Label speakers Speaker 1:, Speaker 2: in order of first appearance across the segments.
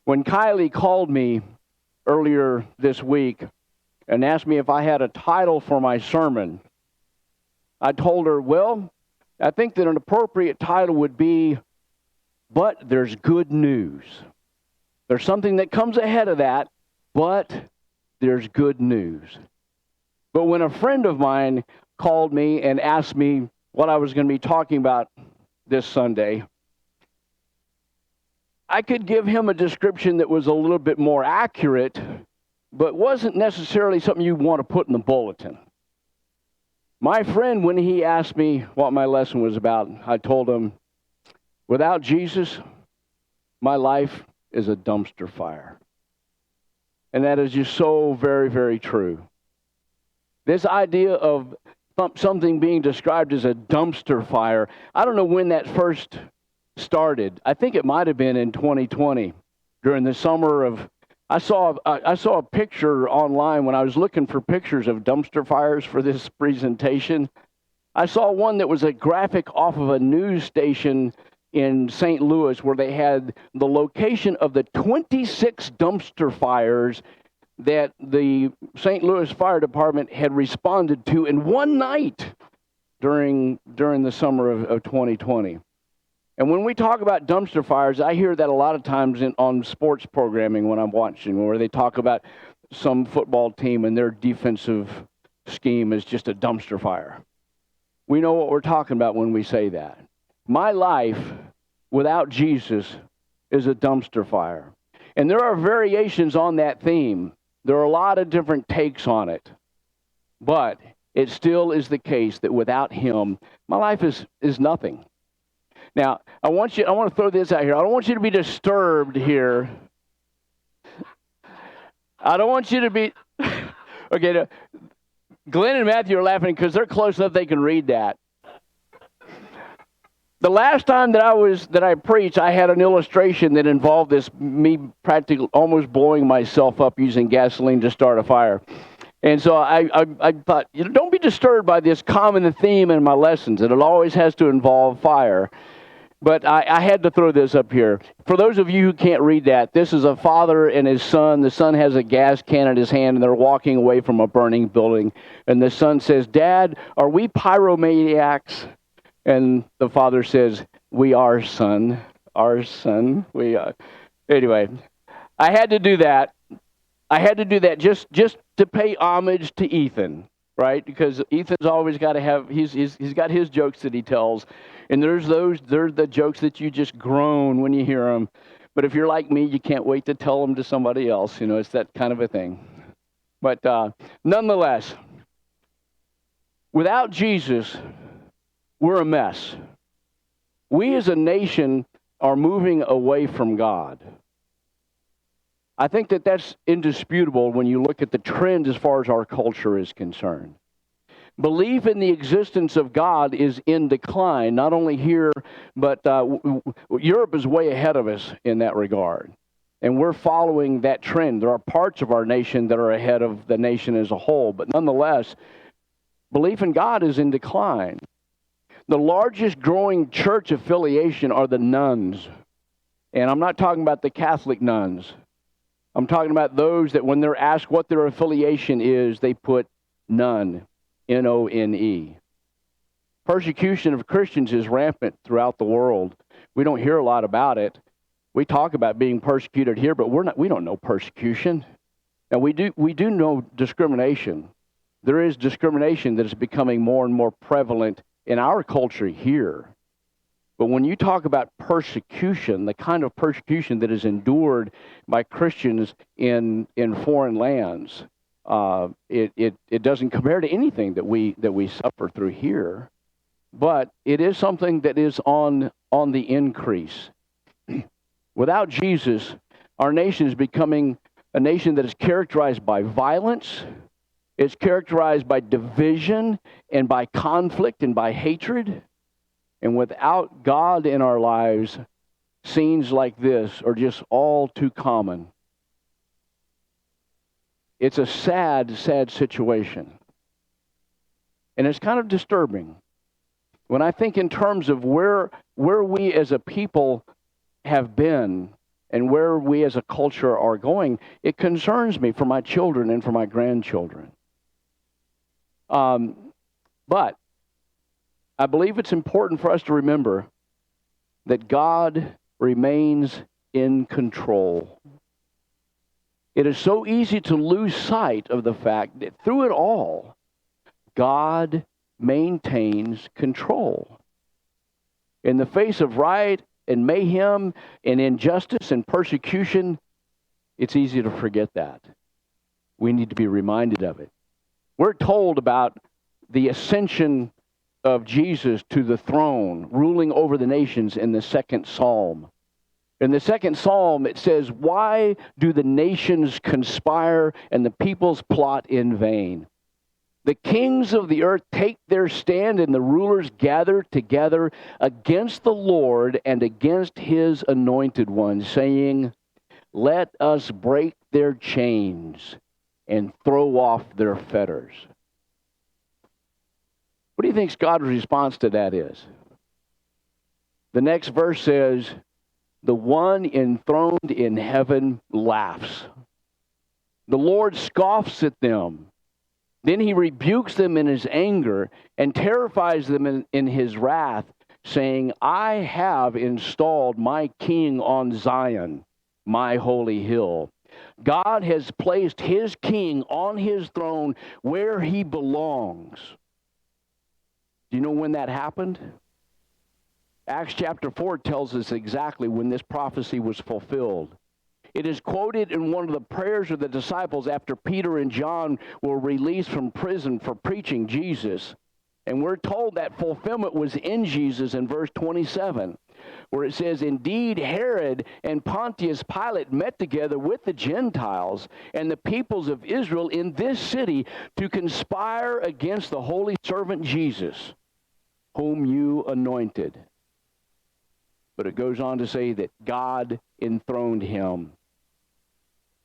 Speaker 1: When Kylie called me earlier this week and asked me if I had a title for my sermon, I told her, well, I think that an appropriate title would be, But There's Good News. There's something that comes ahead of that, but there's good news. But when a friend of mine called me and asked me what I was going to be talking about this Sunday, I could give him a description that was a little bit more accurate, but wasn't necessarily something you want to put in the bulletin. My friend, when he asked me what my lesson was about, I told him, without Jesus, my life is a dumpster fire. And that is just so very, very true. This idea of something being described as a dumpster fire, I don't know when that first started. I think it might have been in 2020 during the summer of, I saw a picture online when I was looking for pictures of dumpster fires for this presentation. I saw one that was a graphic off of a news station in St. Louis where they had the location of the 26 dumpster fires that the St. Louis Fire Department had responded to in one night during the summer of 2020. And when we talk about dumpster fires, I hear that a lot of times on sports programming when I'm watching, where they talk about some football team and their defensive scheme is just a dumpster fire. We know what we're talking about when we say that. My life without Jesus is a dumpster fire. And there are variations on that theme. There are a lot of different takes on it. But it still is the case that without him, my life is nothing. Now, I want to throw this out here. I don't want you to be disturbed here. I don't want you to be... Okay, Glenn and Matthew are laughing because they're close enough they can read that. The last time that I preached, I had an illustration that involved me practically almost blowing myself up using gasoline to start a fire. And so I thought, don't be disturbed by this common theme in my lessons, that it always has to involve fire. But I had to throw this up here. For those of you who can't read that, this is a father and his son. The son has a gas can in his hand, and they're walking away from a burning building. And the son says, Dad, are we pyromaniacs? And the father says, we are, son. Our son. We are. Anyway, I had to do that. I had to do that just to pay homage to Ethan, right? Because Ethan's always got to have, he's got his jokes that he tells. And they're the jokes that you just groan when you hear them. But if you're like me, you can't wait to tell them to somebody else. It's that kind of a thing. But nonetheless, without Jesus, we're a mess. We as a nation are moving away from God. I think that that's indisputable when you look at the trend as far as our culture is concerned. Belief in the existence of God is in decline, not only here, but Europe is way ahead of us in that regard. And we're following that trend. There are parts of our nation that are ahead of the nation as a whole, but nonetheless, belief in God is in decline. The largest growing church affiliation are the nuns. And I'm not talking about the Catholic nuns. I'm talking about those that when they're asked what their affiliation is, they put none. N-O-N-E. Persecution of Christians is rampant throughout the world. We don't hear a lot about it. We talk about being persecuted here, but we don't know persecution. And we do know discrimination. There is discrimination that is becoming more and more prevalent in our culture here. But when you talk about persecution, the kind of persecution that is endured by Christians in foreign lands, it doesn't compare to anything that we suffer through here, but it is something that is on the increase. Without Jesus, our nation is becoming a nation that is characterized by violence. It's characterized by division and by conflict and by hatred. And without God in our lives, scenes like this are just all too common. It's a sad, sad situation. And it's kind of disturbing. When I think in terms of where we as a people have been and where we as a culture are going, it concerns me for my children and for my grandchildren. But I believe it's important for us to remember that God remains in control. It is so easy to lose sight of the fact that through it all, God maintains control. In the face of riot and mayhem and injustice and persecution, it's easy to forget that. We need to be reminded of it. We're told about the ascension of Jesus to the throne, ruling over the nations in the second psalm. In the second psalm, it says, "Why do the nations conspire and the peoples plot in vain? The kings of the earth take their stand, and the rulers gather together against the Lord and against his anointed one, saying, let us break their chains and throw off their fetters." What do you think God's response to that is? The next verse says, "The one enthroned in heaven laughs. The Lord scoffs at them. Then he rebukes them in his anger and terrifies them in his wrath, saying, I have installed my king on Zion, my holy hill." God has placed his king on his throne where he belongs. Do you know when that happened? Acts chapter 4 tells us exactly when this prophecy was fulfilled. It is quoted in one of the prayers of the disciples after Peter and John were released from prison for preaching Jesus. And we're told that fulfillment was in Jesus in verse 27, where it says, "Indeed, Herod and Pontius Pilate met together with the Gentiles and the peoples of Israel in this city to conspire against the holy servant Jesus, whom you anointed." But it goes on to say that God enthroned him.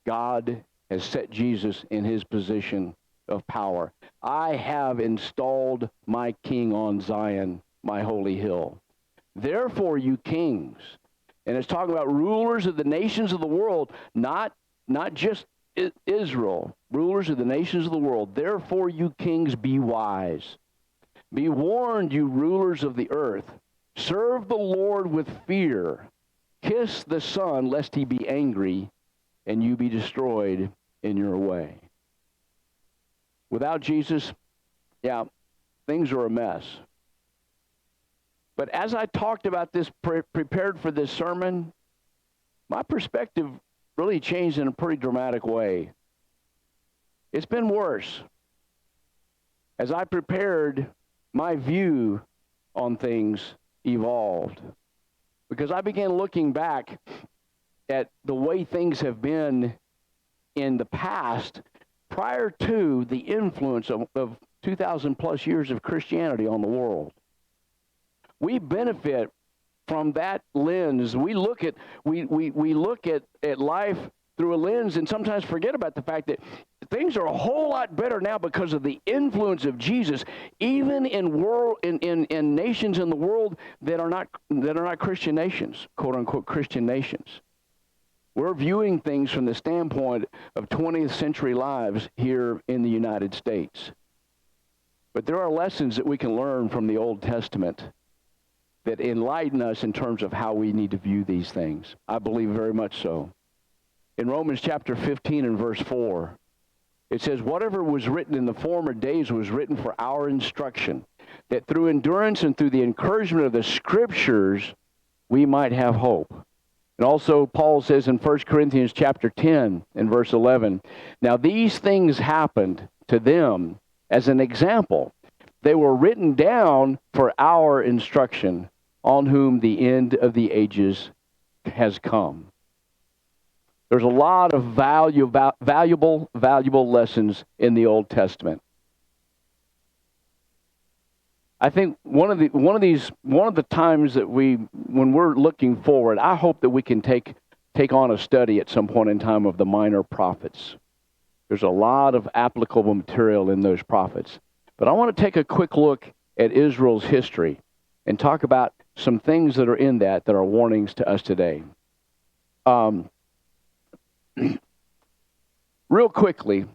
Speaker 1: God has set Jesus in his position of power. "I have installed my king on Zion, my holy hill. Therefore, you kings," and it's talking about rulers of the nations of the world, not just Israel, rulers of the nations of the world. "Therefore, you kings, be wise. Be warned, you rulers of the earth. Serve the Lord with fear. Kiss the Son, lest he be angry and you be destroyed in your way." Without Jesus, things are a mess. But as I talked about this, prepared for this sermon, my perspective really changed in a pretty dramatic way. It's been worse. As I prepared, my view on things evolved. Because I began looking back at the way things have been in the past prior to the influence of 2,000 plus years of Christianity on the world. We benefit from that lens. We look at life through a lens and sometimes forget about the fact that things are a whole lot better now because of the influence of Jesus, even in nations in the world that are not Christian nations, quote unquote Christian nations. We're viewing things from the standpoint of 20th century lives here in the United States. But there are lessons that we can learn from the Old Testament that enlighten us in terms of how we need to view these things. I believe very much so. In Romans chapter 15 and verse 4, it says, "Whatever was written in the former days was written for our instruction, that through endurance and through the encouragement of the Scriptures we might have hope." And also Paul says in 1 Corinthians chapter 10 and verse 11, "Now these things happened to them as an example. They were written down for our instruction, on whom the end of the ages has come." There's a lot of valuable lessons in the Old Testament. I think one of the times that when we're looking forward, I hope that we can take on a study at some point in time of the minor prophets. There's a lot of applicable material in those prophets. But I want to take a quick look at Israel's history and talk about some things that are in that are warnings to us today. Um, real quickly,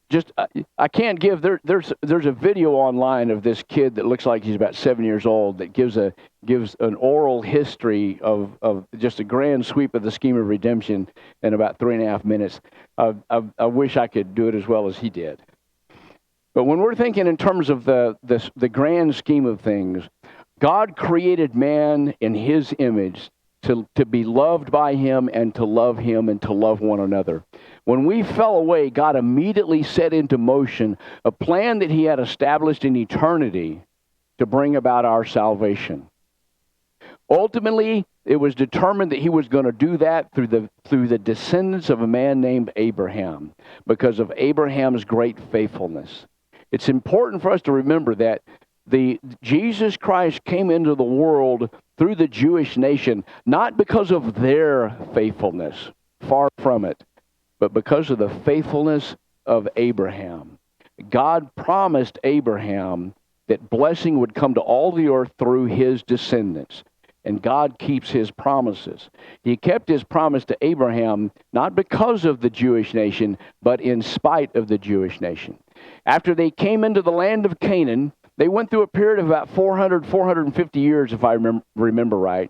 Speaker 1: just I can't give there's a video online of this kid that looks like he's about 7 years old that gives an oral history of just a grand sweep of the scheme of redemption in about 3.5 minutes. I wish I could do it as well as he did. But when we're thinking in terms of the grand scheme of things, God created man in his image to be loved by him and to love him and to love one another. When we fell away, God immediately set into motion a plan that he had established in eternity to bring about our salvation. Ultimately, it was determined that he was going to do that through the descendants of a man named Abraham, because of Abraham's great faithfulness. It's important for us to remember that Jesus Christ came into the world through the Jewish nation, not because of their faithfulness, far from it, but because of the faithfulness of Abraham. God promised Abraham that blessing would come to all the earth through his descendants. And God keeps his promises. He kept his promise to Abraham not because of the Jewish nation, but in spite of the Jewish nation. After they came into the land of Canaan, they went through a period of about 450 years, if I remember right,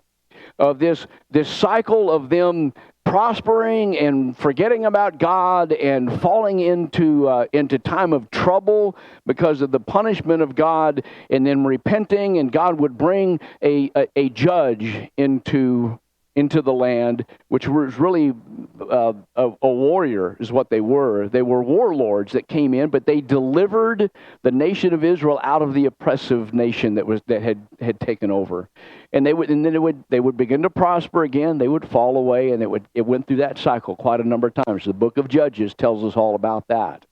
Speaker 1: of this cycle of them prospering and forgetting about God and falling into time of trouble because of the punishment of God, and then repenting, and God would bring a judge into the land, which was really a warrior, is what they were. They were warlords that came in, but they delivered the nation of Israel out of the oppressive nation that had taken over. And they would begin to prosper again. They would fall away, and it went through that cycle quite a number of times. The book of Judges tells us all about that.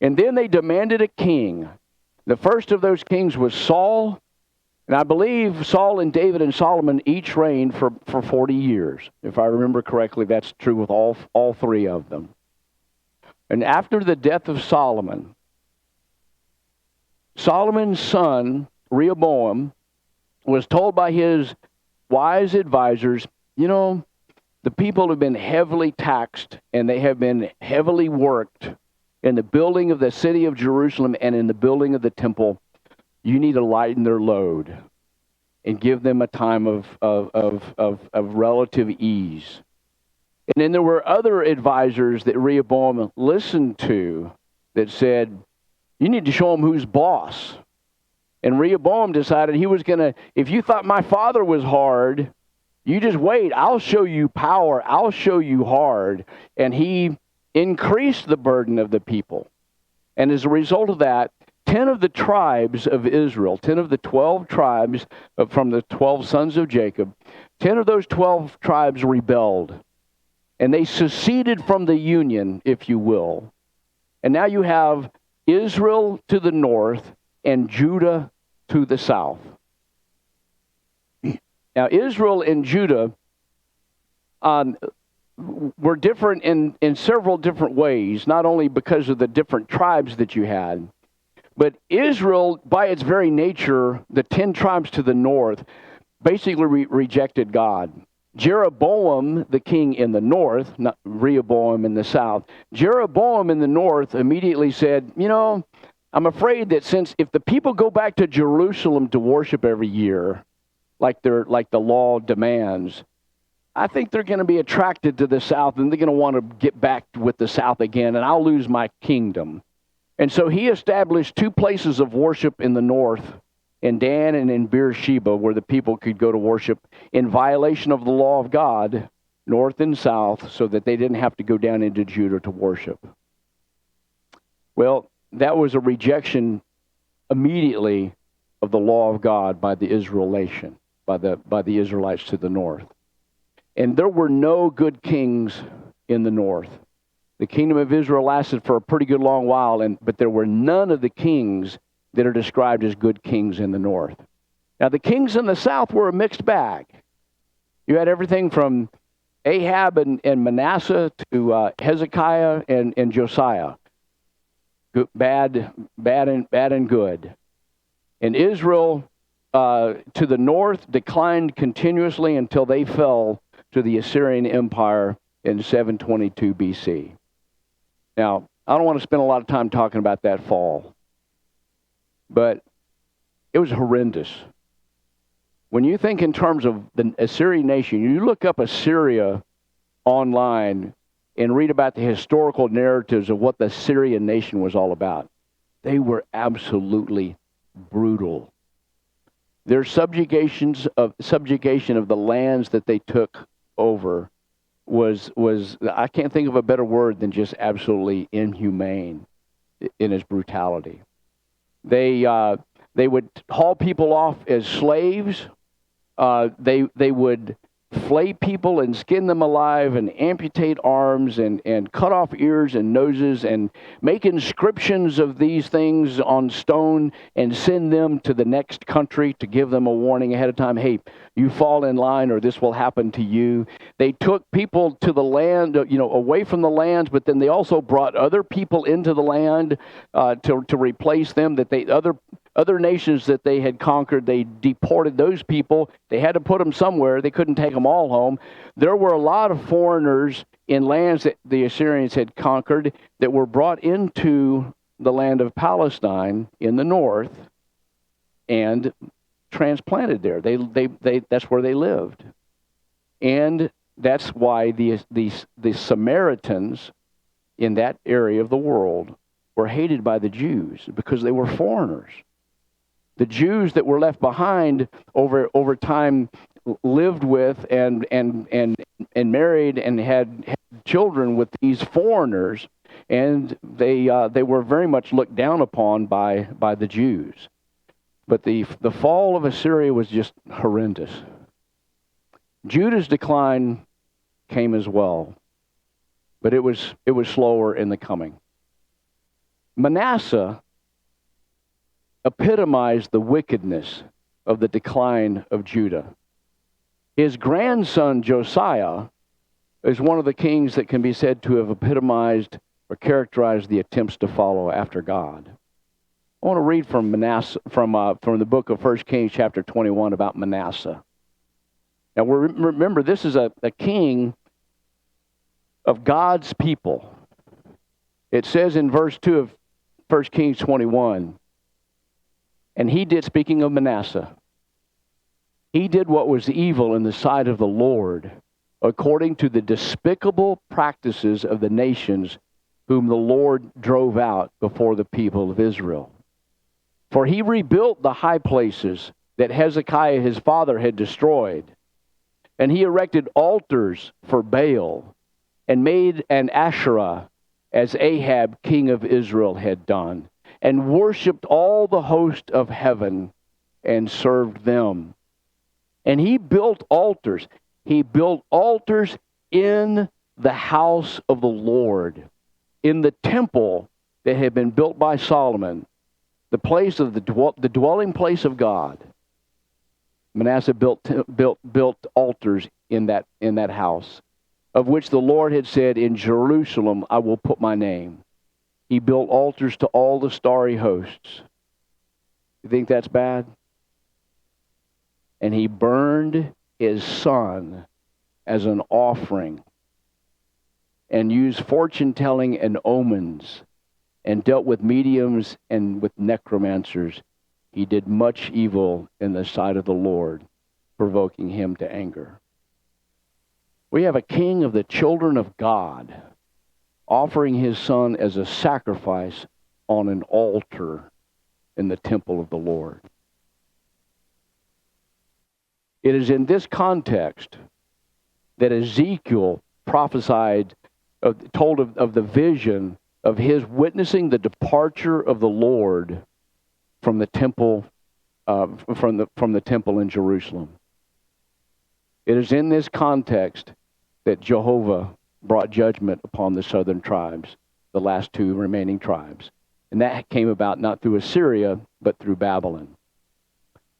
Speaker 1: And then they demanded a king. The first of those kings was Saul. And I believe Saul and David and Solomon each reigned for 40 years. If I remember correctly, that's true with all three of them. And after the death of Solomon, Solomon's son, Rehoboam, was told by his wise advisors, the people have been heavily taxed and they have been heavily worked in the building of the city of Jerusalem and in the building of the temple. You need to lighten their load and give them a time of relative ease. And then there were other advisors that Rehoboam listened to that said, you need to show them who's boss. And Rehoboam decided he was going to, if you thought my father was hard, you just wait. I'll show you power. I'll show you hard. And he increased the burden of the people. And as a result of that, 10 of the tribes of Israel, 10 of the 12 tribes from the 12 sons of Jacob, 10 of those 12 tribes rebelled. And they seceded from the union, if you will. And now you have Israel to the north and Judah to the south. Now, Israel and Judah were different in several different ways, not only because of the different tribes that you had, but Israel, by its very nature, the 10 tribes to the north, basically rejected God. Jeroboam, the king in the north, not Rehoboam in the south, Jeroboam in the north immediately said, I'm afraid that if the people go back to Jerusalem to worship every year, like the law demands, I think they're going to be attracted to the south, and they're going to want to get back with the south again, and I'll lose my kingdom. And so he established 2 places of worship in the north, in Dan and in Beersheba, where the people could go to worship in violation of the law of God, north and south, so that they didn't have to go down into Judah to worship. Well, that was a rejection immediately of the law of God by the Israel nation, by the Israelites to the north. And there were no good kings in the north. The kingdom of Israel lasted for a pretty good long while, but there were none of the kings that are described as good kings in the north. Now, the kings in the south were a mixed bag. You had everything from Ahab and Manasseh to Hezekiah and Josiah. Bad and good. And Israel to the north declined continuously until they fell to the Assyrian Empire in 722 BC. Now, I don't want to spend a lot of time talking about that fall, but it was horrendous. When you think in terms of the Assyrian nation, you look up Assyria online and read about the historical narratives of what the Assyrian nation was all about. They were absolutely brutal. Their subjugation of the lands that they took over was I can't think of a better word than just absolutely inhumane in its brutality. They would haul people off as slaves. They would flay people and skin them alive and amputate arms and cut off ears and noses and make inscriptions of these things on stone and send them to the next country to give them a warning ahead of time. Hey, you fall in line or this will happen to you. They took people to the land, away from the lands, but then they also brought other people into the land to replace them. Other nations that they had conquered, they deported those people. They had to put them somewhere. They couldn't take them all home. There were a lot of foreigners in lands that the Assyrians had conquered that were brought into the land of Palestine in the north and transplanted there. That's where they lived. And that's why the Samaritans in that area of the world were hated by the Jews, because they were foreigners. The Jews that were left behind over time lived with and married and had children with these foreigners, and they were very much looked down upon by the Jews. But the fall of Assyria was just horrendous. Judah's decline came as well, but it was slower in the coming. Manasseh epitomized the wickedness of the decline of Judah. His grandson Josiah is one of the kings that can be said to have epitomized or characterized the attempts to follow after God. I want to read from Manasseh from the book of 1 Kings chapter 21 about Manasseh. Now remember, this is a king of God's people. It says in verse 2 of 1 Kings 21, and he did, speaking of Manasseh, he did what was evil in the sight of the Lord, according to the despicable practices of the nations whom the Lord drove out before the people of Israel. For he rebuilt the high places that Hezekiah his father had destroyed, and he erected altars for Baal, and made an Asherah, as Ahab king of Israel had done, and worshipped all the host of heaven and served them. And he built altars. He built altars in the house of the Lord, in the temple that had been built by Solomon, the place of the dwelling place of God. Manasseh built altars in that house, of which the Lord had said, in Jerusalem I will put my name. He built altars to all the starry hosts. You think that's bad? And he burned his son as an offering, and used fortune-telling and omens, and dealt with mediums and with necromancers. He did much evil in the sight of the Lord, provoking him to anger. We have a king of the children of God offering his son as a sacrifice on an altar in the temple of the Lord. It is in this context that Ezekiel prophesied, told of the vision of his witnessing the departure of the Lord from the temple, from the temple in Jerusalem. It is in this context that Jehovah brought judgment upon the southern tribes, the last two remaining tribes. And that came about not through Assyria, but through Babylon.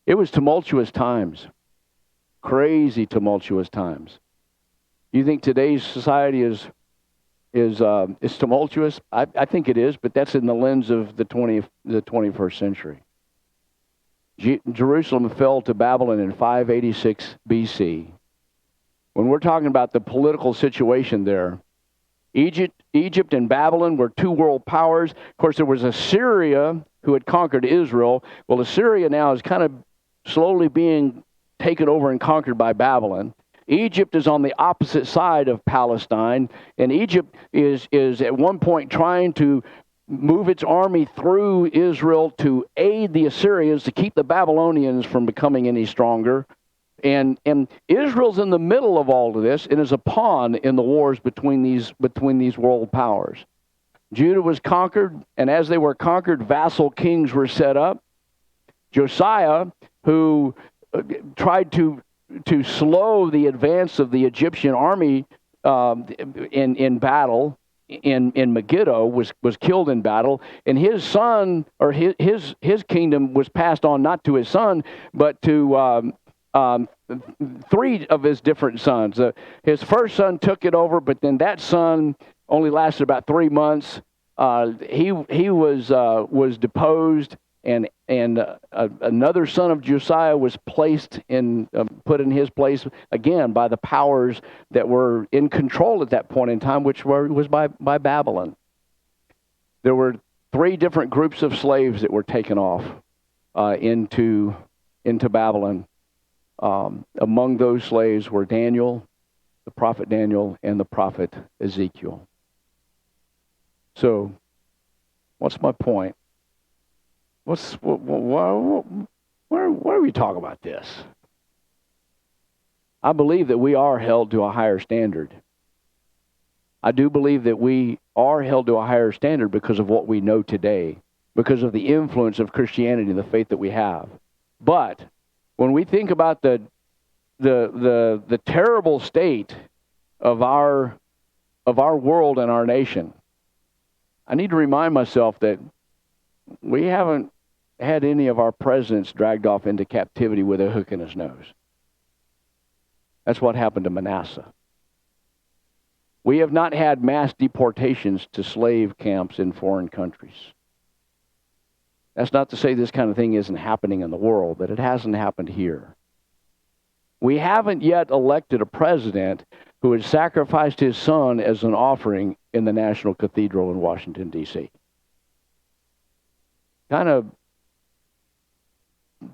Speaker 1: It was tumultuous times. Crazy tumultuous times. You think today's society is tumultuous? I think it is, but that's in the lens of the 21st century. Jerusalem fell to Babylon in 586 BC. When we're talking about the political situation there, Egypt and Babylon were two world powers. Of course, there was Assyria who had conquered Israel. Well, Assyria now is kind of slowly being taken over and conquered by Babylon. Egypt is on the opposite side of Palestine, and Egypt is at one point trying to move its army through Israel to aid the Assyrians to keep the Babylonians from becoming any stronger. And Israel's in the middle of all of this and is a pawn in the wars between these world powers. Judah was conquered, and as they were conquered, vassal kings were set up. Josiah, who tried to slow the advance of the Egyptian army in battle in Megiddo, was killed in battle, and his son, or his kingdom was passed on not to his son, but to three of his different sons. His first son took it over, but then that son only lasted about 3 months. He was deposed, and another son of Josiah was put in his place again by the powers that were in control at that point in time, which was by Babylon. There were 3 different groups of slaves that were taken off into Babylon. Among those slaves were Daniel, the prophet Daniel, and the prophet Ezekiel. So, what's my point? Why are we talking about this? I believe that we are held to a higher standard. I do believe that we are held to a higher standard because of what we know today, because of the influence of Christianity and the faith that we have. But when we think about the terrible state of our world and our nation, I need to remind myself that we haven't had any of our presidents dragged off into captivity with a hook in his nose. That's what happened to Manasseh. We have not had mass deportations to slave camps in foreign countries. That's not to say this kind of thing isn't happening in the world, but it hasn't happened here. We haven't yet elected a president who has sacrificed his son as an offering in the National Cathedral in Washington, D.C. Kind of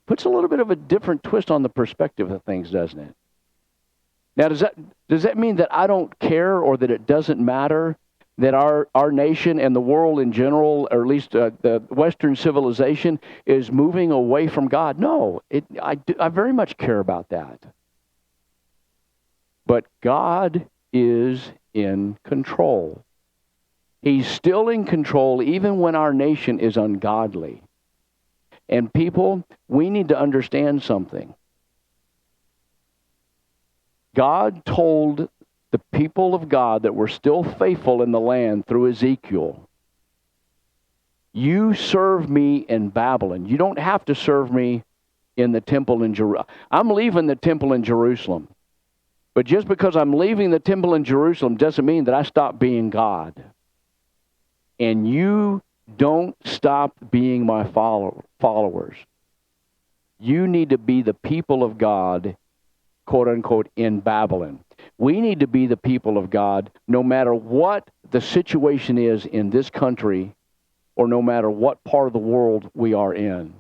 Speaker 1: puts a little bit of a different twist on the perspective of things, doesn't it? Now, does that mean that I don't care or that it doesn't matter that our nation and the world in general, or at least the Western civilization, is moving away from God? No, I very much care about that. But God is in control. He's still in control even when our nation is ungodly. And people, we need to understand something. God told the people of God that were still faithful in the land through Ezekiel, you serve me in Babylon. You don't have to serve me in the temple in Jerusalem. I'm leaving the temple in Jerusalem. But just because I'm leaving the temple in Jerusalem doesn't mean that I stop being God. And you don't stop being my followers. You need to be the people of God, quote unquote, in Babylon. We need to be the people of God no matter what the situation is in this country or no matter what part of the world we are in.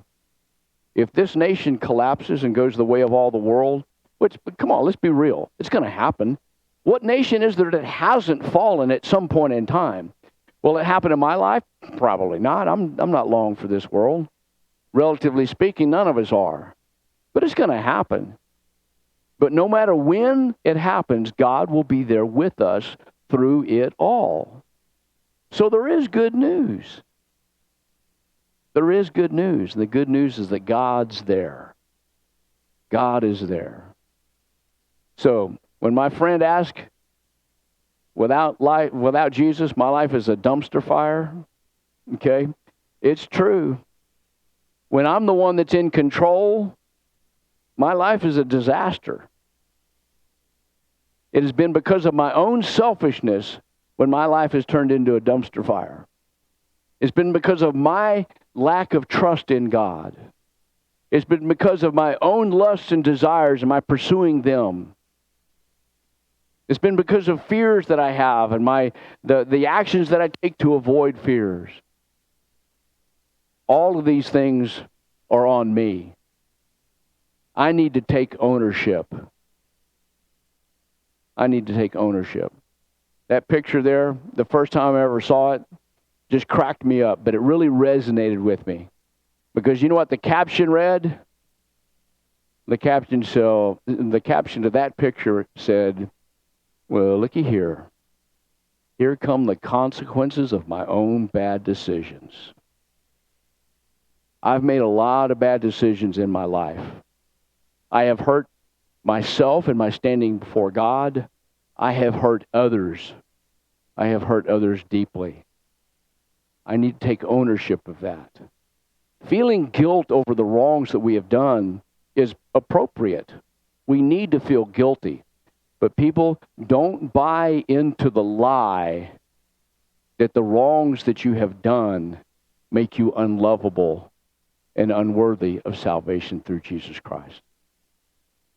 Speaker 1: If this nation collapses and goes the way of all the world, which, come on, let's be real, it's going to happen. What nation is there that hasn't fallen at some point in time? Will it happen in my life? Probably not. I'm not long for this world. Relatively speaking, none of us are. But it's going to happen. But no matter when it happens, God will be there with us through it all. So there is good news. There is good news. And the good news is that God's there. God is there. So when my friend asks, without Jesus, my life is a dumpster fire, okay? It's true. When I'm the one that's in control, my life is a disaster. It has been because of my own selfishness when my life has turned into a dumpster fire. It's been because of my lack of trust in God. It's been because of my own lusts and desires and my pursuing them. It's been because of fears that I have and the actions that I take to avoid fears. All of these things are on me. I need to take ownership. I need to take ownership. That picture there, the first time I ever saw it, just cracked me up, but it really resonated with me. Because you know what the caption read? The caption to that picture said, well, looky here. Here come the consequences of my own bad decisions. I've made a lot of bad decisions in my life. I have hurt myself in my standing before God. I have hurt others. I have hurt others deeply. I need to take ownership of that. Feeling guilt over the wrongs that we have done is appropriate. We need to feel guilty. But people, don't buy into the lie that the wrongs that you have done make you unlovable and unworthy of salvation through Jesus Christ.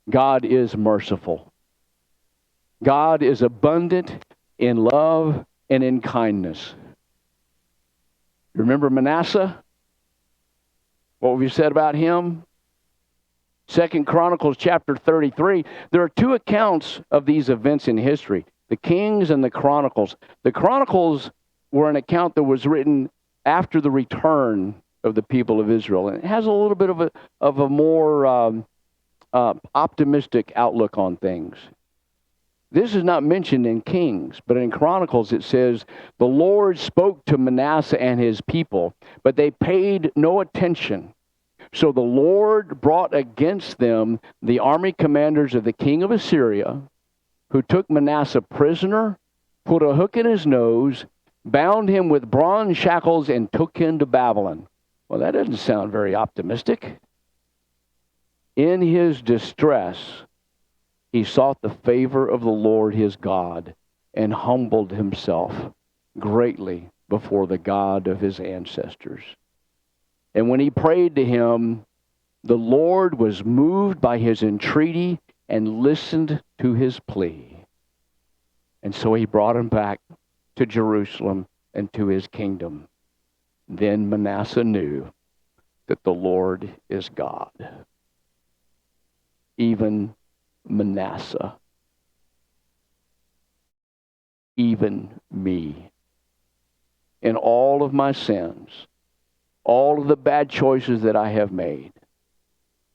Speaker 1: God is merciful. God is abundant in love and in kindness. Remember Manasseh? What have you said about him? 2 Chronicles chapter 33. There are two accounts of these events in history, the Kings and the Chronicles. The Chronicles were an account that was written after the return of the people of Israel. And it has a little bit of a more optimistic outlook on things. This is not mentioned in Kings, but in Chronicles it says, the Lord spoke to Manasseh and his people, but they paid no attention. So the Lord brought against them the army commanders of the king of Assyria, who took Manasseh prisoner, put a hook in his nose, bound him with bronze shackles, and took him to Babylon. Well, that doesn't sound very optimistic. In his distress, he sought the favor of the Lord his God and humbled himself greatly before the God of his ancestors. And when he prayed to him, the Lord was moved by his entreaty and listened to his plea. And so he brought him back to Jerusalem and to his kingdom. Then Manasseh knew that the Lord is God. Even Manasseh. Even me. In all of my sins, all of the bad choices that I have made,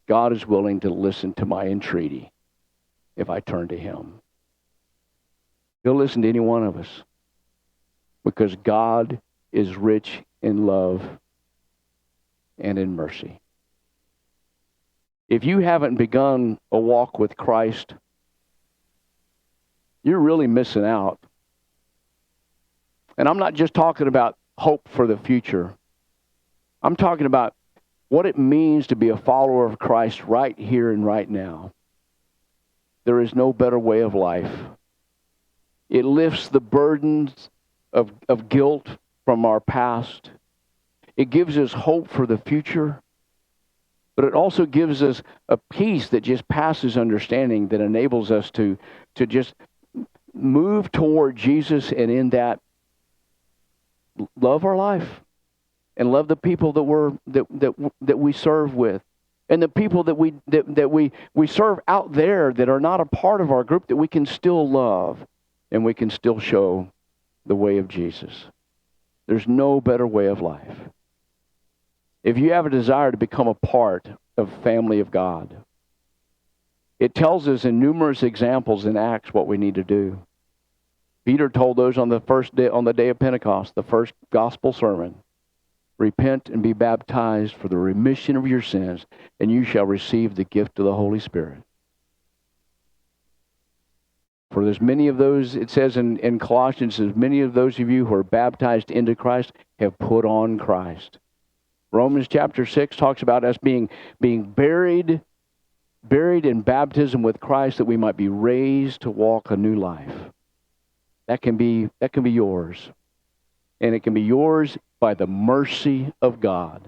Speaker 1: God is willing to listen to my entreaty if I turn to him. He'll listen to any one of us because God is rich in love and in mercy. If you haven't begun a walk with Christ, you're really missing out. And I'm not just talking about hope for the future. I'm talking about what it means to be a follower of Christ right here and right now. There is no better way of life. It lifts the burdens of guilt from our past. It gives us hope for the future. But it also gives us a peace that just passes understanding, that enables us to just move toward Jesus, and in that love our life and love the people that we serve with, and the people that we serve out there that are not a part of our group, that we can still love and we can still show the way of Jesus. There's no better way of life. If you have a desire to become a part of the family of God, it tells us in numerous examples in Acts what we need to do. Peter told those on the day of Pentecost, the first gospel sermon, repent and be baptized for the remission of your sins, and you shall receive the gift of the Holy Spirit. For there's many of those, it says in Colossians, as many of those of you who are baptized into Christ have put on Christ. Romans chapter 6 talks about us being buried in baptism with Christ, that we might be raised to walk a new life. That can be yours. And it can be yours by the mercy of God.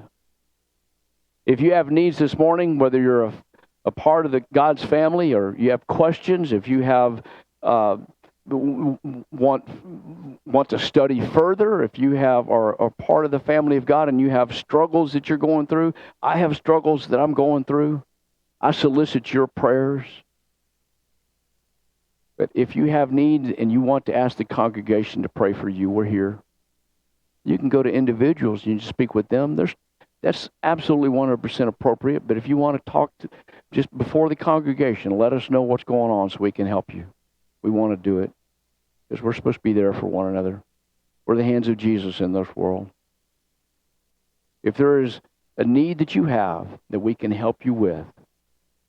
Speaker 1: If you have needs this morning, whether you're a part of God's family or you have questions, if you have want to study further, if you are part of the family of God and you have struggles that you're going through, I have struggles that I'm going through. I solicit your prayers. But if you have needs and you want to ask the congregation to pray for you, we're here. You can go to individuals and you speak with them. That's absolutely 100% appropriate. But if you want to talk just before the congregation, let us know what's going on so we can help you. We want to do it because we're supposed to be there for one another. We're the hands of Jesus in this world. If there is a need that you have that we can help you with,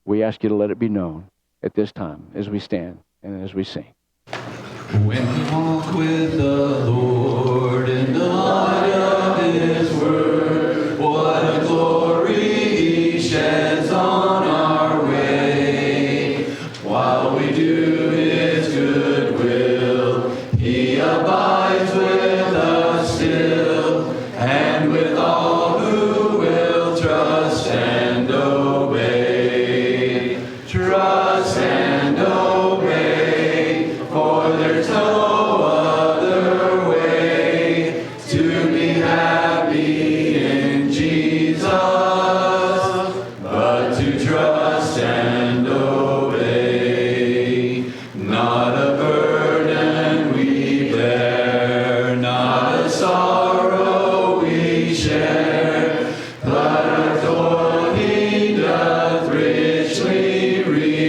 Speaker 1: we ask you to let it be known at this time as we stand and as we sing.
Speaker 2: When we walk with the Lord in the light of His word, what a glory He sheds on our way. While we do His good will, He abides with us still, and with all who will trust and obey. Trust and obey, for there's no other way to be happy in Jesus, but to trust and obey. Not a burden we bear, not a sorrow we share, but our toil He doth richly repay.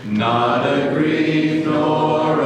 Speaker 2: Not a grief nor a